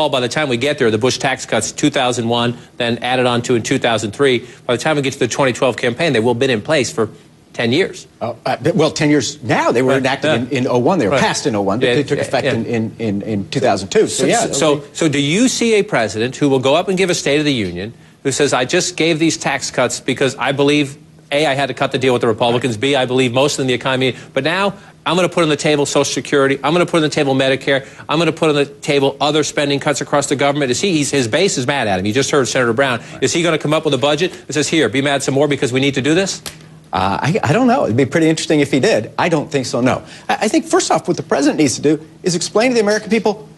Paul, by the time we get there, the Bush tax cuts, 2001, then added on to in 2003, by the time we get to the 2012 campaign, they will have been in place for 10 years. Well, 10 years now. They were enacted in 01. They were passed in 01. They took effect in 2002. So do you see a president who will go up and give a State of the Union who says, I just gave these tax cuts because I believe, A, I had to cut the deal with the Republicans, B, I believe most in the economy, but now I'm going to put on the table Social Security, I'm going to put on the table Medicare, I'm going to put on the table other spending cuts across the government? Is his base is mad at him. You just heard Senator Brown. Is he going to come up with a budget that says, here, be mad some more because we need to do this? I don't know. It'd be pretty interesting if he did. I don't think so, no. I think, first off, what the president needs to do is explain to the American people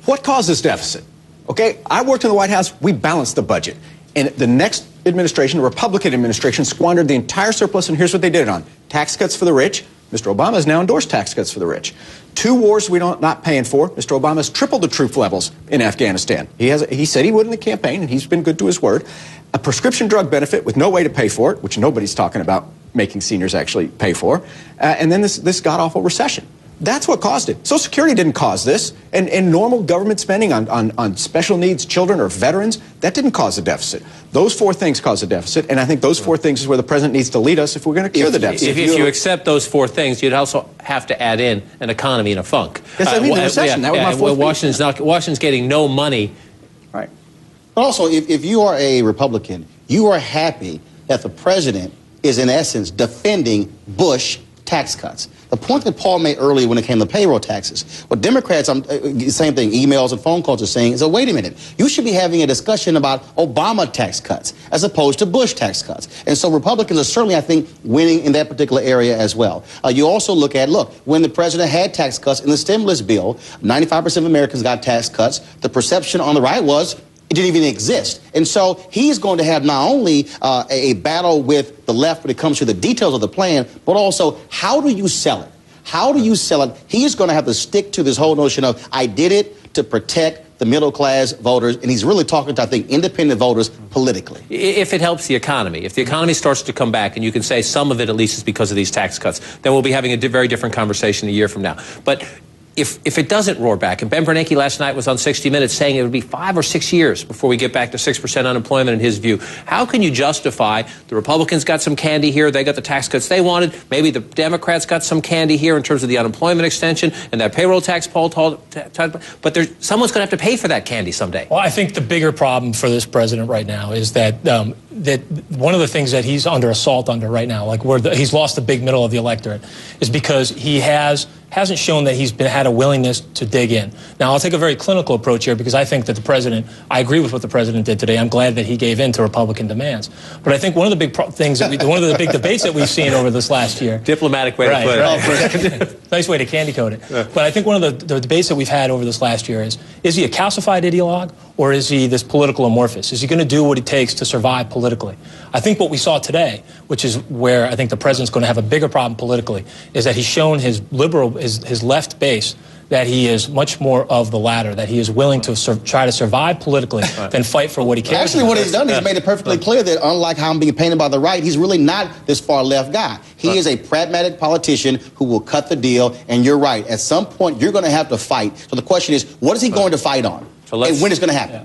what caused this deficit. Okay? I worked in the White House. We balanced the budget. And the next administration, the Republican administration, squandered the entire surplus, and here's what they did it on. Tax cuts for the rich. Mr. Obama has now endorsed tax cuts for the rich. 2 wars we're not paying for. Mr. Obama has tripled the troop levels in Afghanistan. He said he would in the campaign, and he's been good to his word. A prescription drug benefit with no way to pay for it, which nobody's talking about making seniors actually pay for. And then this god-awful recession. That's what caused it. Social Security didn't cause this. And normal government spending on special needs children or veterans, that didn't cause a deficit. Those 4 things cause a deficit, and I think those 4 things is where the president needs to lead us if we're going to cure the deficit. If you accept those 4 things, you'd also have to add in an economy in a funk. Yes, I mean the recession. That was my 4th Washington's getting no money. Right. But also, if you are a Republican, you are happy that the president is, in essence, defending Bush tax cuts. The point that Paul made earlier when it came to payroll taxes, what Democrats, same thing, emails and phone calls are saying is, oh, wait a minute, you should be having a discussion about Obama tax cuts as opposed to Bush tax cuts. And so Republicans are certainly, I think, winning in that particular area as well. You also look, when the president had tax cuts in the stimulus bill, 95% of Americans got tax cuts. The perception on the right was it didn't even exist. And so he's going to have not only a battle with the left when it comes to the details of the plan, but also how do you sell it? How do you sell it? He's going to have to stick to this whole notion of I did it to protect the middle-class voters, and he's really talking to, I think, independent voters politically. If it helps the economy, if the economy starts to come back, and you can say some of it at least is because of these tax cuts, then we'll be having a very different conversation a year from now. But if it doesn't roar back, and Ben Bernanke last night was on 60 Minutes saying it would be 5 or 6 years before we get back to 6% unemployment in his view, how can you justify the Republicans got some candy here, they got the tax cuts they wanted, maybe the Democrats got some candy here in terms of the unemployment extension and that payroll tax Paul talked about, but someone's going to have to pay for that candy someday. Well, I think the bigger problem for this president right now is that that one of the things that he's under assault under right now, like he's lost the big middle of the electorate, is because he hasn't shown that he's had a willingness to dig in. Now, I'll take a very clinical approach here because I think that I agree with what the president did today. I'm glad that he gave in to Republican demands. But I think one of the big one of the big debates that we've seen over this last year. Diplomatic way to put it. Nice way to candy coat it. But I think one of the debates that we've had over this last year is he a calcified ideologue or is he this political amorphous? Is he going to do what it takes to survive politically? I think what we saw today, which is where I think the president's going to have a bigger problem politically, is that he's shown his his left base that he is much more of the latter, that he is willing to try to survive politically than fight for what he cares Actually, about. what he's done is made it perfectly clear that unlike how I'm being painted by the right, he's really not this far left guy. He is a pragmatic politician who will cut the deal, and you're right. At some point, you're going to have to fight. So the question is, what is he going to fight on? And when is it going to happen?